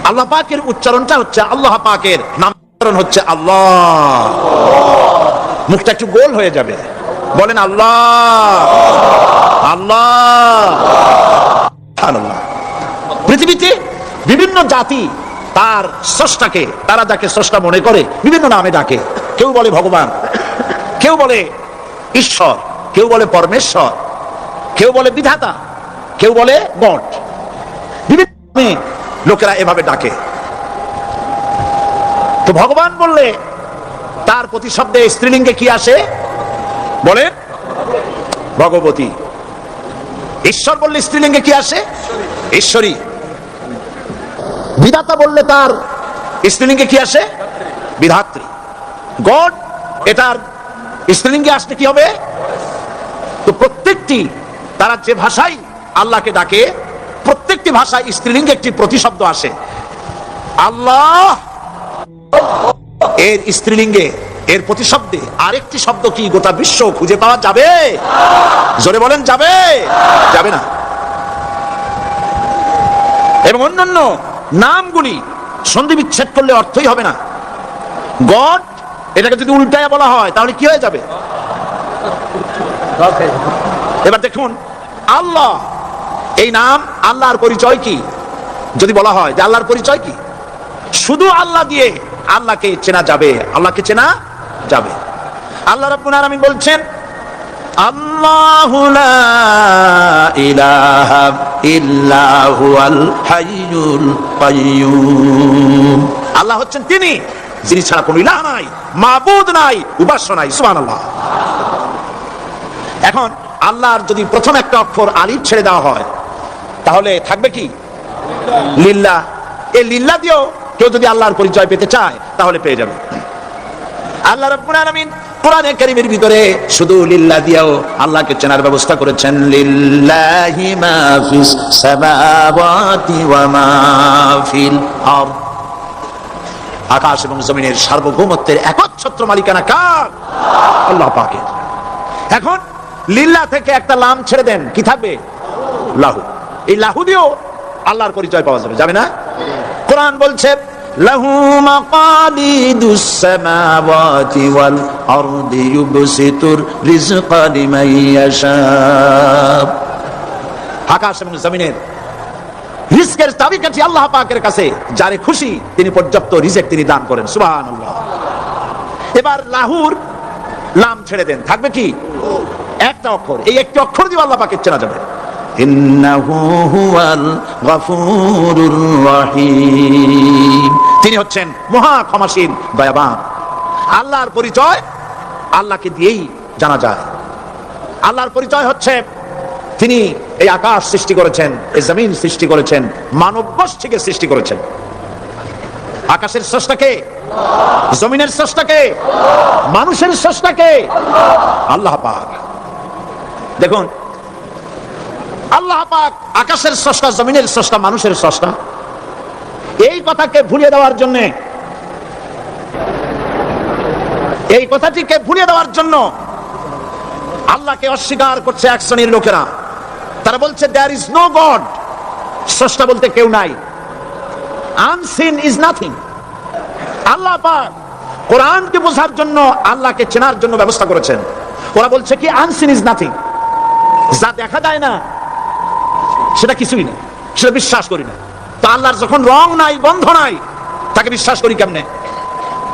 আল্লাহ পাকের উচ্চারণটা হচ্ছে, আল্লাহ পাকের নামকরণ হচ্ছে আল্লাহ। মুখটা একটু গোল হয়ে যাবে, বলেন আল্লাহ, আল্লাহ, আল্লাহ। পৃথিবীতে বিভিন্ন জাতি তার স্রষ্টাকে, তারা যাকে স্রষ্টা মনে করে বিভিন্ন নামে ডাকে। কেউ বলে ভগবান, কেউ বলে ঈশ্বর, কেউ বলে পরমেশ্বর, কেউ বলে বিধাতা, কেউ বলে গড। বিভিন্ন নামে লোকেরা এভাবে ডাকে। তো ভগবান বললে তার প্রতিশব্দে স্ত্রীলিঙ্গে কি আসে? বলে ভগবতী। ঈশ্বর বললে স্ত্রীলিঙ্গে কি আসে? ঈশ্বরী। বিধাতা বললে তার স্ত্রীলিঙ্গে কি আসে? বিধাত্রী। গড, এটার স্ত্রীলিঙ্গে আসলে কি হবে? তো প্রত্যেকটি তারা যে ভাষায় আল্লাহকে ডাকে, প্রত্যেকটি ভাষায় স্ত্রীলিঙ্গে একটি প্রতিশব্দ আসে। আল্লাহ এর স্ত্রীলিঙ্গে, এর প্রতিশব্দে আরেকটি শব্দ কি গোটা বিশ্ব খুঁজে পাওয়া যাবে? জোরে বলেন যাবে? যাবে না। এবং অন্যান্য নামগুলি সন্ধি বিচ্ছেদ করলে অর্থই হবে না। গড এটাকে যদি উল্টায়া বলা হয় তাহলে কি হয়ে যাবে? এবার দেখুন, আল্লাহ এই নাম, আল্লাহর পরিচয় কি? যদি বলা হয় যে আল্লাহর পরিচয় কি, শুধু আল্লাহ দিয়ে আল্লাহকে চেনা যাবে, আল্লাহকে চেনা যাবে। আল্লাহ রাব্বুল আলামিন বলছেন আল্লাহু লা ইলাহা ইল্লা হুয়াল হাইয়ুল কাইয়্যুম। আল্লাহ হচ্ছেন তিনি যিনি ছাড়া কোনো ইলাহ নাই, মাবুদ নাই, উপাস্য নাই। সুবহানাল্লাহ। এখন আল্লাহর যদি প্রথম একটা অক্ষর আলিফ ছেড়ে দেওয়া হয় তাহলে থাকবে কি? লিল্লাহ। এই লিল্লাহ দিয়েও কেউ যদি আল্লাহর পরিচয় পেতে চায় তাহলে পেয়ে যাবে। আল্লাহ রাব্বুল আলামিন কোরআনে কারীমের ভিতরে শুধু লিল্লাহ দিয়েও আল্লাহকে চেনার ব্যবস্থা করেছেন। লিল্লাহি মা ফিস সামাওয়াতি ওয়া মা ফিল আরদ। আকাশ এবং জমিনের সার্বভৌমত্বের একচ্ছত্র মালিকানা কার? আল্লাহ পাকের। এখন লিল্লাহ থেকে একটা লাম ছেড়ে দেন, কি থাকবে? লাহু। এই লাহু দিয়েও আল্লাহর পরিচয় পাওয়া যাবে, যাবে না? কোরআন বলছে লাহু মাকালিদুস সামাওয়াতি ওয়াল আরদি ইউবসিতুর রিজকা লিমান ইয়াশা। আকাশ এবং জমিনের রিজকের চাবিকাঠি আল্লাহ পাকের কাছে, যারে খুশি তিনি পর্যাপ্ত রিজক তিনি দান করেন। সুবহানাল্লাহ। এবার লাহুর লাম ছেড়ে দেন, থাকবে কি? একটা অক্ষর। এই একটি অক্ষর দিয়ে আল্লাহ পাকের চেনা যাবে। ইন্নাহু হুয়াল গফুরুর রহিম। তিনি হচ্ছেন মহা ক্ষমাশীল, দয়াবান। আল্লাহর পরিচয় আল্লাহকে দিয়েই জানা যায়। আল্লাহর পরিচয় হচ্ছে তিনি এই আকাশ সৃষ্টি করেছেন, এই জমিন সৃষ্টি করেছেন, মানব গোষ্ঠীকে সৃষ্টি করেছেন। আকাশের স্রষ্টাকে, জমিনের স্রষ্টাকে, মানুষের স্রষ্টাকে আল্লাহ পাক। দেখুন, আল্লাহ পাক আকাশের স্রষ্টা, জমিনের স্রষ্টা, মানুষের স্রষ্টা। এই কথাকে ভুলিয়ে দেওয়ার জন্য, এই কথাটিকে ভুলিয়ে দেওয়ার জন্য আল্লাহকে অস্বীকার করছে এক শ্রেণীর লোকেরা। তারা বলছে দেয়ার ইজ নো গড, স্রষ্টা বলতে কেউ নাই, আনসিন ইজ নাথিং। আল্লাহ পাক কোরআনকে বোঝার জন্য, আল্লাহকে চেনার জন্য ব্যবস্থা করেছেন। ওরা বলছে কি আনসিন ইজ নাথিং, যা দেখা যায় না সেটা কিছুই না, সেটা বিশ্বাস করি না। তো আল্লাহর যখন রং নাই, গন্ধ নাই, তাকে বিশ্বাস করি কেমনে?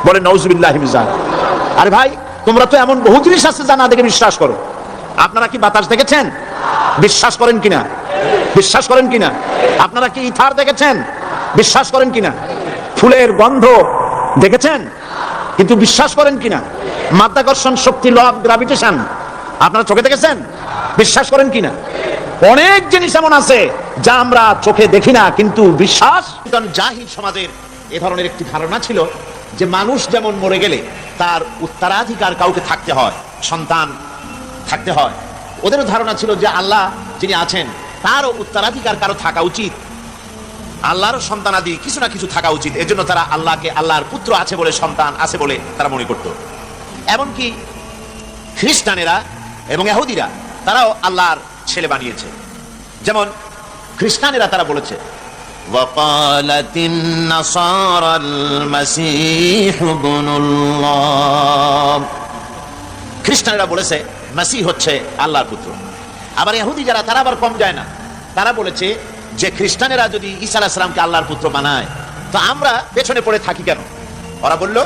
বলে নাউজুবিল্লাহি মিন যালিক। আরে ভাই, তোমরা তো এমন বহু জিনিস আছে যা না দেখে বিশ্বাস করো। আপনারা কি বাতাস দেখেছেন? বিশ্বাস করেন কিনা? বিশ্বাস করেন কিনা? আপনারা কি ইথার দেখেছেন? বিশ্বাস করেন কিনা? ফুলের গন্ধ দেখেছেন কিন্তু বিশ্বাস করেন কিনা? মাধ্যাকর্ষণ শক্তি, ল অফ গ্রাভিটেশন আপনারা চোখে দেখেছেন? বিশ্বাস করেন কিনা? অনেক জিনিস এমন আছে যা আমরা চোখে দেখি না কিন্তু বিশ্বাস। জাহিল সমাজের এ ধরনের একটি ধারণা ছিল যে মানুষ যেমন মরে গেলে তার উত্তরাধিকার কাউকে থাকতে হয়, সন্তান থাকতে হয়। ওদেরও ধারণা ছিল যে আল্লাহ যিনি আছেন তারও উত্তরাধিকার কারো থাকা উচিত, আল্লাহরও সন্তানাদি কিছু না কিছু থাকা উচিত। এজন্য তারা আল্লাহকে আল্লাহর পুত্র আছে বলে, সন্তান আছে বলে তারা মনে করত। এমনকি খ্রিস্টানেরা এবং ইহুদিরা তারাও আল্লাহর ছেলে বানিয়েছে। যেমন খ্রিস্টানেরা তারা বলেছে ওয়াকালাতিন নাসারাল মাসীহু ইবনুল্লাহ। খ্রিস্টানেরা বলেছে মাসীহ হচ্ছে আল্লাহর পুত্র। আবার ইহুদি যারা, তারা আবার কম যায় না, তারা বলেছে যে খ্রিস্টানেরা যদি ঈসা আলাইহিস সালামকে আল্লাহর পুত্র বানায় তো আমরা পেছনে পড়ে থাকি কেন? ওরা বলল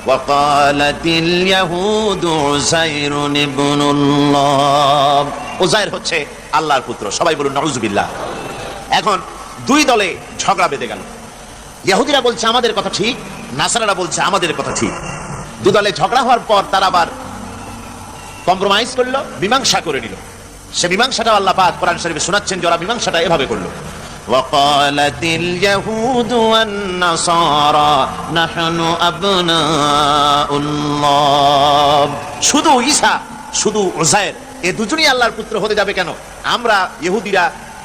ওয়াকালাতিল ইয়াহুদু উযাইরুন ইবনুল্লাহ। উযাইর হচ্ছে আল্লাহর পুত্র। সবাই বলুন নাউজুবিল্লাহ। এখন দুই দলে ঝগড়া বেঁধে গেল। ইহুদিরা বলছে আমাদের কথা ঠিক, নাসারারা বলছে আমাদের কথা ঠিক। দু দলে ঝগড়া হওয়ার পর তারা আবার কম্প্রোমাইজ করলো, মীমাংসা করে নিল। সে মীমাংসাটা আল্লাহ পাক কোরআন শরীফে শোনাচ্ছেন যে ওরা মীমাংসাটা এভাবে করলো। ওয়াকালাতিল ইয়াহুদু ওয়ান নাসারা নাহনু আবনাউল্লাহ। শুধু ঈসা, শুধু উযাইর, এই দুজনই আল্লাহর পুত্র হতে যাবে কেন? আমরা ইহুদিরা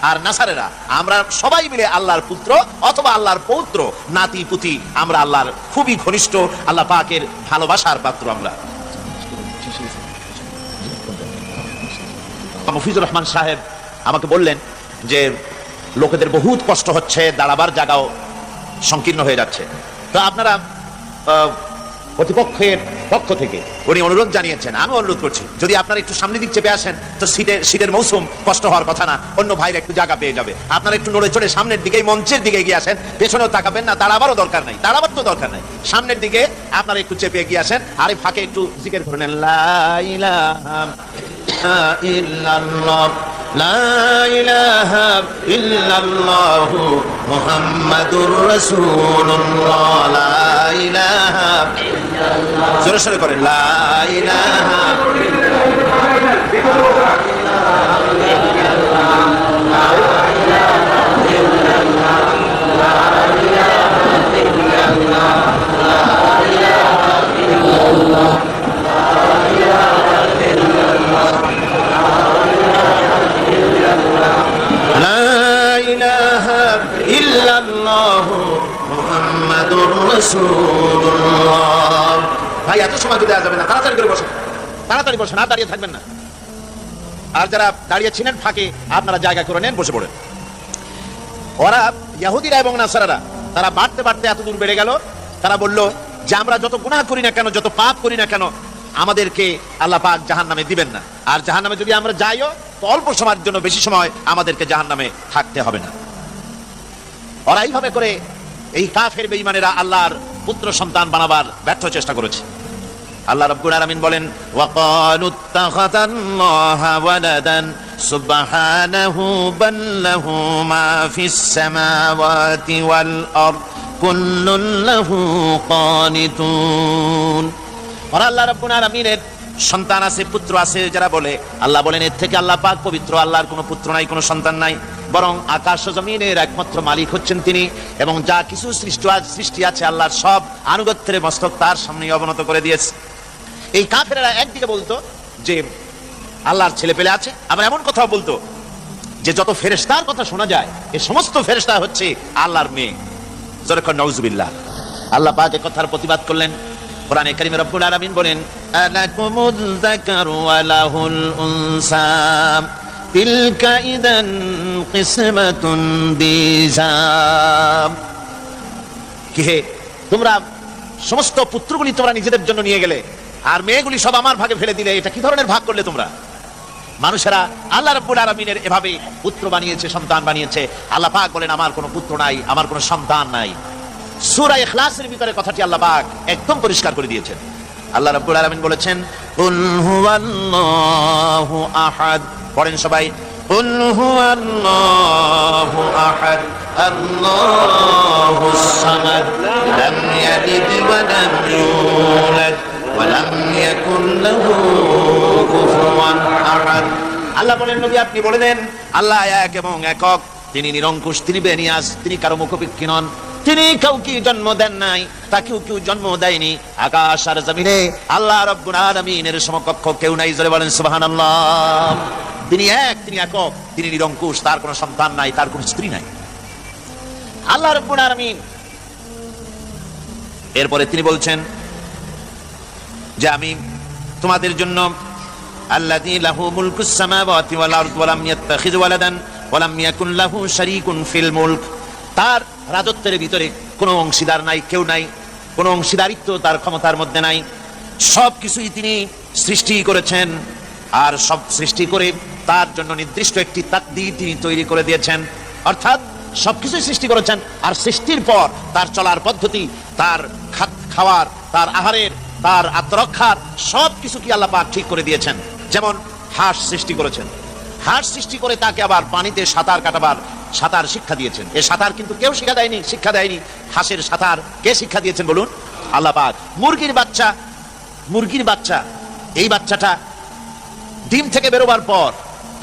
আর নাসারেরা আমরা সবাই মিলে আল্লাহর পুত্র অথবা আল্লাহর পৌত্র, নাতি পুতি। আমরা আল্লাহর খুবই ঘনিষ্ঠ, আল্লাহ পাকের ভালোবাসার পাত্র আমরা। মফিজুর রহমান সাহেব আমাকে বললেন যে লোকেদের বহুত কষ্ট হচ্ছে, দাঁড়াবার জায়গাও সংকীর্ণ হয়ে যাচ্ছে। তো আপনারা প্রতিপক্ষের পক্ষ থেকে উনি অনুরোধ জানিয়েছেন, আমি অনুরোধ করছি যদি আপনারা একটু সামনের দিক চেপে আসেন তো শীতের মৌসুম, কষ্ট হওয়ার কথা না, অন্য ভাইরা একটু জায়গা পেয়ে যাবে। আপনারা একটু নড়ে চড়ে সামনের দিকে, মঞ্চের দিকে এগিয়ে আসেন, পেছনেও তাকাবেন না, দাঁড়াবারও দরকার নাই, দাঁড়াবার তো দরকার নাই, সামনের দিকে আপনারা একটু চেপে এগিয়ে আসেন। আর ফাঁকে একটু জিকির করে নেন, লা ইলাহা ইল্লাল্লাহ লা ইলাহা ইল্লাল্লাহ মুহাম্মাদুর রাসূলুল্লাহ লা ইলাহা ইল্লাল্লাহ জোরে সোরে করেন লা ইলাহা ভাই এত সময় দেওয়া যাবে না, তাড়াতাড়ি করে বসেন, তাড়াতাড়ি বসেন, আর দাঁড়িয়ে থাকবেন না। আর যারা দাঁড়িয়ে ছিলেন ফাঁকে আপনারা জায়গা করে নেন, বসে পড়েন। ওরা ইহুদিরা এবং নাসারারা তারা বাড়তে বাড়তে এত দূর বেড়ে গেল, তারা বলল যে আমরা যত গুনাহ করি না কেন, যত পাপ করি না কেন, আমাদেরকে আল্লাহ পাক জাহান্নামে দিবেন না। আর জাহান্নামে যদি আমরা যাইও তো অল্প সময়ের জন্য, বেশি সময় আমাদেরকে জাহান্নামে থাকতে হবে না। ওরা এইভাবে করে এই কাফের বেঈমানেরা আল্লাহর পুত্র সন্তান বানাবার ব্যর্থ চেষ্টা করেছে। আল্লাহ রাব্বুল আলামিন বলেন ওয়াকালু ইত্তাখাযাল্লাহা ওয়ালাদান সুবহানাহু বাল লাহু মা ফিস সামাওয়াতি ওয়াল আরদ কুল্লুন লাহু কানিতুন। ওরা আল্লাহ রাব্বুল আলামিনের সন্তান আছে, পুত্র আছে যারা বলে, আল্লাহ বলেন এর থেকে আল্লাহ পাক পবিত্র, আল্লাহর কোনো পুত্র নাই, কোনো সন্তান নাই, বরং আকাশ ও জমিনের একমাত্র মালিক হচ্ছেন তিনি, এবং যা কিছু সৃষ্টি আছে আল্লাহর সব আনুগত্যের মস্তক তার সামনে অবনত করে দিয়েছে। এই কাফেরেরা একদিকে বলতো যে আল্লাহর ছেলে পেলে আছে, আবার এমন কথাও বলতো যে যত ফেরেশতার কথা শোনা যায় এই সমস্ত ফেরেশতা হচ্ছে আল্লাহর মেয়ে। যখন নাউজুবিল্লাহ, আল্লাহ পাক এই কথার প্রতিবাদ করলেন। কোরআনে কারীমে রব্বুল আলামিন বলেন আলাকুমুল যাকারু ওয়া লাহুল উনসা তিলকা ইদান কিসমাতুন দিজা। কি হে, তোমরা সমস্ত পুত্রগুলি তোমরা নিজেদের জন্য নিয়ে গেলে আর মেয়েগুলি সব আমার ভাগে ফেলে দিলে, এটা কি ধরনের ভাগ করলে তোমরা? মানুষেরা আল্লাহ রাব্বুল আলামিনের এভাবে পুত্র বানিয়েছে, সন্তান বানিয়েছে। আল্লাহ পাক বলেন আমার কোনো পুত্র নাই, আমার কোনো সন্তান নাই। সূরা ইখলাসের ভিতরে কথাটি আল্লাহ পাক একদম পরিষ্কার করে দিয়েছেন। আল্লাহ রাব্বুল আলামিন বলেছেন কুল হুয়াল্লাহু আহাদ। পড়েন সবাই, কুল হুয়াল্লাহু আহাদ আল্লাহুস সামাদ লাম ইয়ালিদ ওয়া লাম ইউলাদ ওয়া লাম ইয়াকুল লাহু কুফুয়ান আহাদ। আল্লাহ বলেন নবী আপনি বলে দেন আল্লাহ এক এবং একক, তিনি নিরঙ্কুশ, তিনি বেনিয়াজ, তিনি কারো মুখাপেক্ষী নন, তিনি কাউকে জন্ম দেন নাই, তাকেও কেউ জন্ম দেয়নি। আকাশ আর জমিনে আল্লাহ রাব্বুল আলামিনের সমকক্ষ কেউ নাই। জোরে বলেন সুবহানাল্লাহ। তিনি এক, তিনি একক, তিনি নিরঙ্কুশ, তার কোনো সন্তান নাই, তার কোনো স্ত্রী নাই। আল্লাহ রাব্বুল আলামিন এরপরে তিনি বলছেন যে আমি তোমাদের জন্য আল্লাযী লাহু মুলকুস সামাওয়াতি ওয়াল আরদ ওয়া লাম ইয়াত্তাখিয ওয়ালাদান ওয়া লাম ইয়াকুন লাহু শারীকুন ফিল মুলক। তার রাজত্বের ভিতরে কোনো অংশীদার নাই, কেউ নাই, কোনো অংশীদারিত্ব তার ক্ষমতার মধ্যে নাই। সব কিছুই তিনি সৃষ্টি করেছেন, আর সব সৃষ্টি করে তার জন্য নির্দিষ্ট একটি তাকদীর তিনি তৈরি করে দিয়েছেন। অর্থাৎ সবকিছুই সৃষ্টি করেছেন, আর সৃষ্টির পর তার চলার পদ্ধতি, তার খাওয়ার, তার আহারের, তার আত্মরক্ষার সব কিছু কি আল্লাহ পাক ঠিক করে দিয়েছেন। যেমন হাঁস সৃষ্টি করেছেন, হাঁস সৃষ্টি করে তাকে আবার পানিতে সাঁতার কাটাবার সাঁতার শিক্ষা দিয়েছেন। এই সাঁতার কিন্তু কেউ শিক্ষা দেয়নি। হাঁসের সাঁতার কে শিক্ষা দিয়েছেন বলুন? আল্লাহ পাক। মুরগির বাচ্চা, এই বাচ্চাটা ডিম থেকে বেরোবার পর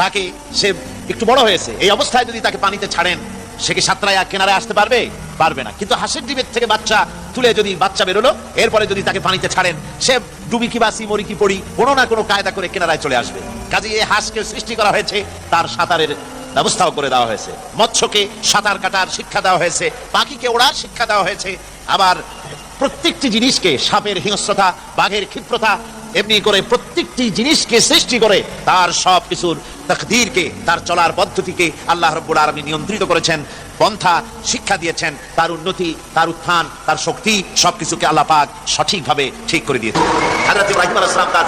তাকে, সে একটু বড় হয়েছে, এই অবস্থায় যদি তাকে পানিতে ছাড়েন, সে কি সাঁতরায় কিনারায় আসতে পারবে? পারবে না। কিন্তু হাঁসের ডিমের থেকে বাচ্চা তুলে যদি বাচ্চা বেরোলো, এরপরে যদি তাকে পানিতে ছাড়েন, সে ডুবিকি বাসি মরিকি পড়ি কোনো না কোনো কায়দা করে কিনারায় চলে আসবে। কাজে এই হাঁসকে সৃষ্টি করা হয়েছে, তার সাঁতারের ব্যবস্থাও করে দেওয়া হয়েছে। মৎস্যকে সাঁতার কাটার শিক্ষা দেওয়া হয়েছে, পাখিকে ওড়ার শিক্ষা দেওয়া হয়েছে। আবার প্রত্যেকটি জিনিসকে, সাপের হিংস্রতা, বাঘের ক্ষিপ্রতা, এমনি করে প্রত্যেকটি জিনিসকে সৃষ্টি করে তার সব কিছুর তাকদীরকে, তার চলার পদ্ধতিকে আল্লাহ রাব্বুল আলামিন নিয়ন্ত্রিত করেছেন, পন্থা শিক্ষা দিয়েছেন। তার উন্নতি, তার উত্থান, তার শক্তি সবকিছুকে আল্লাহ পাক সঠিকভাবে ঠিক করে দিয়েছেন। হযরত ইব্রাহিম আলাইহিস সালাম তার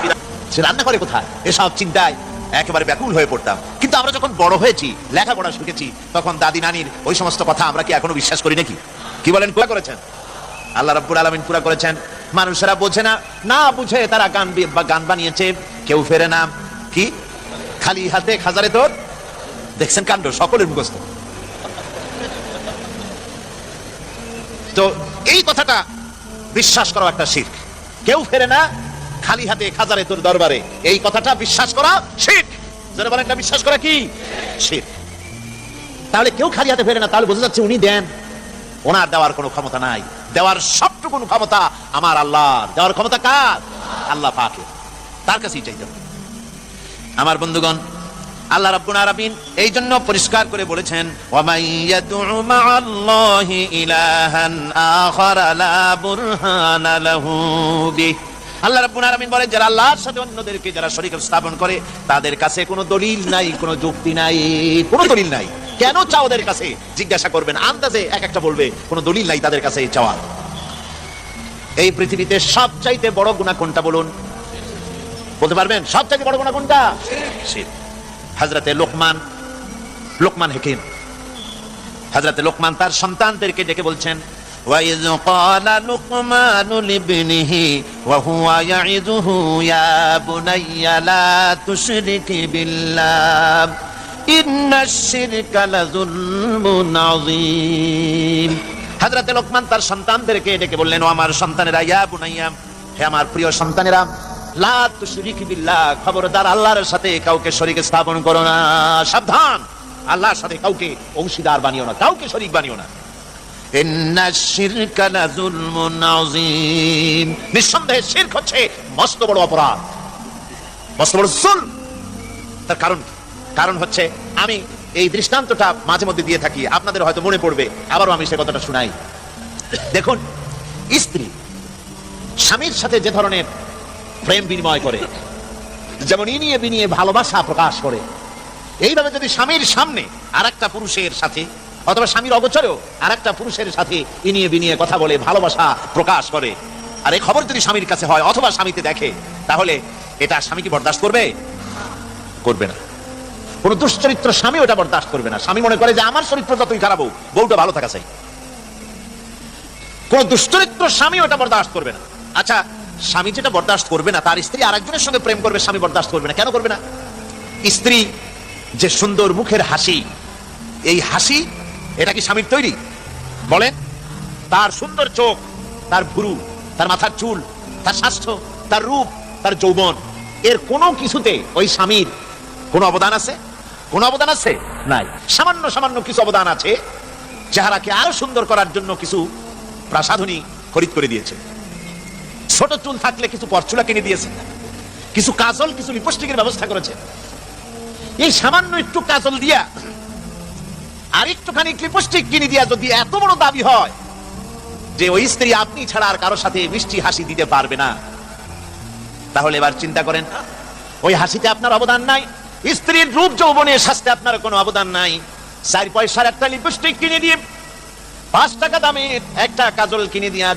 সে রান্না করে কোথায়, এসব চিন্তায় একেবারে ব্যাকুল হয়ে পড়তাম। কিন্তু আমরা যখন বড় হয়েছি, লেখাপড়া শিখেছি, তখন দাদি নানির ওই সমস্ত কথা আমরা কি এখনো বিশ্বাস করি নাকি? কি বলেন, পুরা করেছেন? আল্লাহ রাব্বুল আলামিন পুরা করেছেন। মানুষেরা বোঝে না, না বুঝে তারা গান বানিয়েছে, কেউ ফেরে না। কি খালি হাতে খাজারে তোর। দেখছেন কাণ্ড, সকলের মুখস্থ। তো এই কথাটা বিশ্বাস করা একটা শিরক। কেউ ফেরে না খালি হাতে খাজারে তোর দরবারে, এই কথাটা বিশ্বাস করা শিরক। যারা বলেন এটা বিশ্বাস করা কি শিরক। তাহলে কেউ খালি হাতে ফেরে না, তাহলে বোঝা যাচ্ছে উনি দেন, ওনার দেওয়ার কোনো ক্ষমতা নাই। দেওয়ার সবটুকু ক্ষমতা আমার আল্লাহর। দেওয়ার ক্ষমতা কার? আল্লাহ পাকের, তার কাছেই চাইতে হবে। আমার বন্ধুগণ, আল্লাহ রাব্বুল আলামিন এই জন্য পরিষ্কার করে বলেছেন, ওয়া মাইয়াদউ মা'আল্লাহি ইলাহান আখারা লা বুরহানা লাহু বিহি। আল্লাহ রাব্বুল আলামিন বলেন, যারা আল্লাহর সাথে অন্যদেরকে যারা শরীক স্থাপন করে, তাদের কাছে কোনো দলিল নাই, কোনো যুক্তি নাই, কোনো দলিল নাই। কেন চাও ওদের কাছে? জিজ্ঞাসা করবেন, আন্দাজে এক একটা বলবে কোনো দলিল নাই তাদের কাছে এই চাওয়া। এই পৃথিবীতে সবচাইতে বড় গুনাহ কোনটা বলুন? বলতে পারবেন সবচাইতে বড় গুনাহ কোনটা? শিরক। হযরতে লোকমান হাকিম, হযরতে লোকমান তার সন্তানদেরকে ডেকে বলছেন, وَإِذْ قَالَ لُقْمَانُ لِابْنِهِ وَهُوَ يَعِظُهُ يَا بُنَيَّ لَا تُشْرِكْ بِاللَّهِ إِنَّ الشِّرْكَ لَظُلْمٌ عَظِيمٌ। হযরতে লোকমান তার সন্তানদেরকে ডেকে বললেন, ও আমার সন্তানেরা, ইয়া বুনাইয়া, হে আমার প্রিয় সন্তানেরা, লা তুশরিক বিল্লাহ, খবরদার আল্লাহর সাথে কাউকে শরীক স্থাপন করো না। সাবধান, আল্লাহর সাথে কাউকে অংশীদার বানিও না, কাউকে শরীক বানিও না। ইন্নাশ শিরকা লাযুলমুন আযীম, নিঃসন্দেহে শিরক হচ্ছে মস্ত বড় অপরাধ, মস্ত বড় জুলম। তার কারণ হচ্ছে, আমি এই দৃষ্টান্তটা মাঝে মধ্যে দিয়ে থাকি, আপনাদের হয়তো মনে পড়বে, আবারও আমি সে কথাটা শুনাই। দেখুন, স্ত্রী স্বামীর সাথে যে ধরনের প্রেম বিনিময় করে, যেমন ইনিয়ে বিনিয়ে ভালোবাসা প্রকাশ করে, এইভাবে যদি স্বামীর সামনে আরেকটা পুরুষের সাথে অথবা স্বামীর অগোচরেও আরেকটা পুরুষের সাথে ইনিয়ে বিনিয়ে কথা বলে ভালোবাসা প্রকাশ করে, আর এই খবর যদি স্বামীর কাছে হয় অথবা স্বামীতে দেখে, তাহলে এটা স্বামী কি বরদাস্ত করবে? করবে না। কোন দুশ্চরিত্র স্বামী ওটা বরদাস্ত করবে না। স্বামী মনে করে যে আমার চরিত্র যতই খারাপ হোক, বউটা ভালো থাকা চাই। কোন দুশ্চরিত্র স্বামী ওটা বরদাস্ত করবে না। আচ্ছা, স্বামী যেটা বরদাস্ত করবে না, তার স্ত্রী আরেকজনের সঙ্গে প্রেম করবে, স্বামী বরদাস্ত করবে না। কেন করবে না? স্ত্রী যে সুন্দর মুখের হাসি, এই হাসি এটা কি স্বামীর তৈরি? বলেন, তার সুন্দর চোখ, তার ভুরু, তার মাথার চুল, তার স্বাস্থ্য, তার রূপ, তার যৌবন, এর কোনো কিছুতে ওই স্বামীর কোনো অবদান আছে? কোনো অবদান আছে? নাই। সামান্য সামান্য কিছু অবদান আছে। চেহারাকে আরো সুন্দর করার জন্য কিছু প্রসাধনী খরিদ করে দিয়েছে, ছোট চুল থাকলে কিছু পরচুলা কিনে দিয়েছে, কিছু কাজল, কিছু লিপস্টিকের ব্যবস্থা করেছে। এই সামান্য একটু কাজল দিয়া আর একটুখানি লিপস্টিক কিনে দিয়া যদি এত বড় দাবি হয় যে ওই স্ত্রী আপনি ছাড়া আর কারোর সাথে মিষ্টি হাসি দিতে পারবে না, তাহলে এবার চিন্তা করেন, ওই হাসিতে আপনার অবদান নাই, স্ত্রীর রূপ যৌবনে স্বাস্থ্যে আপনার কোনো অবদান নাই। 4 পয়সার একটা লিপস্টিক কিনে দিয়ে, 5 টাকা দামের একটা কাজল কিনে দিয়া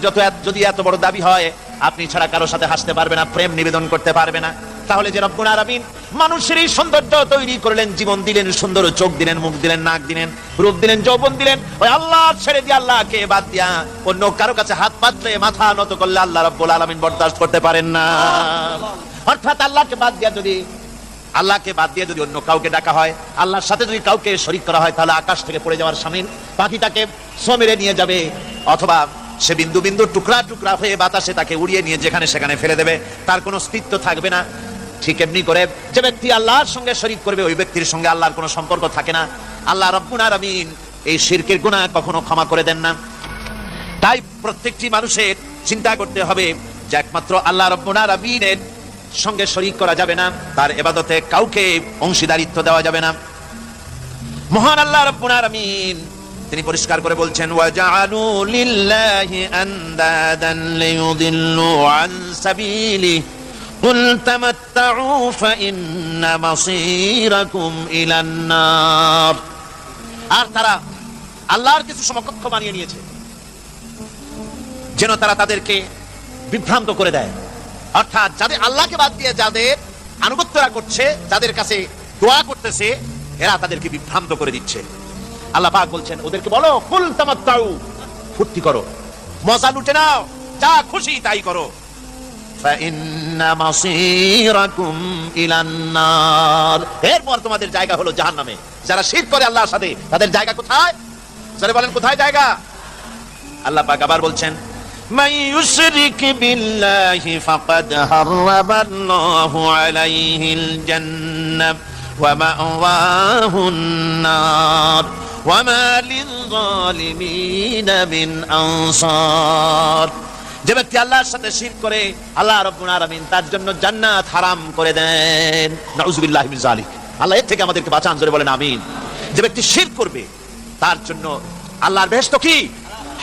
যদি এত বড় দাবি হয় আপনি ছাড়া কারোর সাথে হাসতে পারবে না, প্রেম নিবেদন করতে পারবে না, তাহলে যে রব্বুল আলামিন মানুষের এই সৌন্দর্য তৈরি করলেন, জীবন দিলেন, সুন্দর চোখ দিলেন, মুখ দিলেন, নাক দিলেন, রূপ দিলেন, যৌবন দিলেন, ওই আল্লাহ ছেড়ে দিয়ে আল্লাহকে বাদ দিয়া অন্য কারো কাছে হাত পাতলে মাথা নত করলে আল্লাহ রব্বুল আলামিন বরদাস্ত করতে পারেন না। অর্থাৎ আল্লাহকে বাদ দিয়ে যদি অন্য কাউকে ডাকা হয়, আল্লাহর সাথে যদি কাউকে শরীক করা হয়, তাহলে আকাশ থেকে পড়ে যাওয়ার স্বামীর পাখিটাকে মেরে নিয়ে যাবে, অথবা সে বিন্দু বিন্দু টুকরা টুকরা হয়ে বাতাসে তাকে উড়িয়ে নিয়ে যেখানে সেখানে ফেলে দেবে, তার কোনো অস্তিত্ব থাকবে না। ঠিক এমনি করে যে ব্যক্তি আল্লাহর সঙ্গে শরীক করবে, ওই ব্যক্তির সঙ্গে আল্লাহর কোনো সম্পর্ক থাকে না। আল্লাহ রাব্বুল আলামিন এই শিরকের গুনাহ কখনো ক্ষমা করে দেন না। তাই প্রত্যেকটি মানুষের চিন্তা করতে হবে যে একমাত্র আল্লাহ রাব্বুল আলামিনের সঙ্গে শরীক করা যাবে না, তার ইবাদতে কাউকে অংশীদারিত্ব দেওয়া যাবে না। মহান আল্লাহ রাব্বুল আলামিন তিনি পরিষ্কার করে বলছেন, ওয়াজআলু লিল্লাহি আনদাদান লিয়ুদিল্লু আন সাবিলিহি কুল তামাত্তাউ ফাইন্না মাসীরাকুম ইলান নার। আর তারা আল্লাহর কিছু সমকক্ষ বানিয়ে নিয়েছে যেন তারা তাদেরকে বিভ্রান্ত করে দেয়। অর্থাৎ যাদের আল্লাহকে বাদ দিয়ে যাদের আনুগত্যরা করছে, যাদের কাছে দোয়া করতেছে, এরা তাদেরকে বিভ্রান্ত করে দিচ্ছে। আল্লাহ পাক বলছেন, ওদেরকে বলো, কুল তামাত্তাউ, ফুর্তি করো, মজা লুটে নাও, যা খুশি তাই করো, فإن مصيركم إلى النار। এরপর তোমাদের জায়গা হলো জাহান্নামে। যারা শিরক করে আল্লাহর সাথে তাদের জায়গা কোথায়? যারা বলেন কোথায় জায়গা? আল্লাহ পাক আবার বলছেন من يشرك بالله فقد حرم الله عليه الجنة ومأواه النار وما للظالمين من أنصار। যে ব্যক্তি আল্লাহর সাথে শিরক করে আল্লাহ রাব্বুল আলামিন তার জন্য জান্নাত হারাম করে দেন। নাউযুবিল্লাহি মিন যালিক। আল্লাহ এর থেকে আমাদেরকে বাঁচান, জোরে বলেন আমিন। যে ব্যক্তি শিরক করবে তার জন্য আল্লাহর বেহেশত কি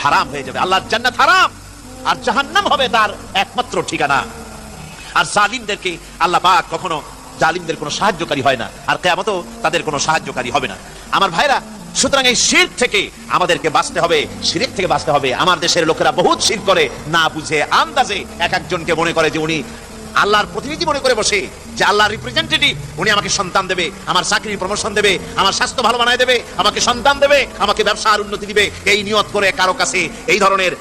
হারাম হয়ে যাবে, আল্লাহর জান্নাত হারাম, আর জাহান্নাম হবে তার একমাত্র ঠিকানা। আর জালিমদেরকে আল্লাহ পাক কখনো জালিমদের কোনো সাহায্যকারী হয় না, আর কিয়ামতেও তাদের কোনো সাহায্যকারী হবে না। আমার ভাইরা, সুতরাং এই শিরক থেকে আমাদেরকে বাঁচতে হবে, শিরক থেকে বাঁচতে হবে। আমার দেশের লোকেরা বহুত শিরক করে, না বুঝে আন্দাজে এক একজনকে মনে করে যে উনি আল্লাহর প্রতিনিধি মনে করে বসে, যে আল্লাহর রিপ্রেজেন্টেটিভ, উনি আমাকে সন্তান দেবে, আমার চাকরির প্রমোশন দেবে, আমার স্বাস্থ্য ভালো বানায় দেবে, আমাকে সন্তান দেবে, আমাকে ব্যবসার উন্নতি দিবে। এই নিয়ত করে কারো কাছে এই ধরনের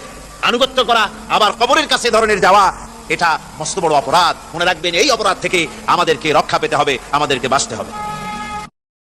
আনুগত্য করা, আবার কবরের কাছে ধরনের যাওয়া, এটা মস্ত বড় অপরাধ। মনে রাখবেন, এই অপরাধ থেকে আমাদেরকে রক্ষা পেতে হবে, আমাদেরকে বাঁচতে হবে।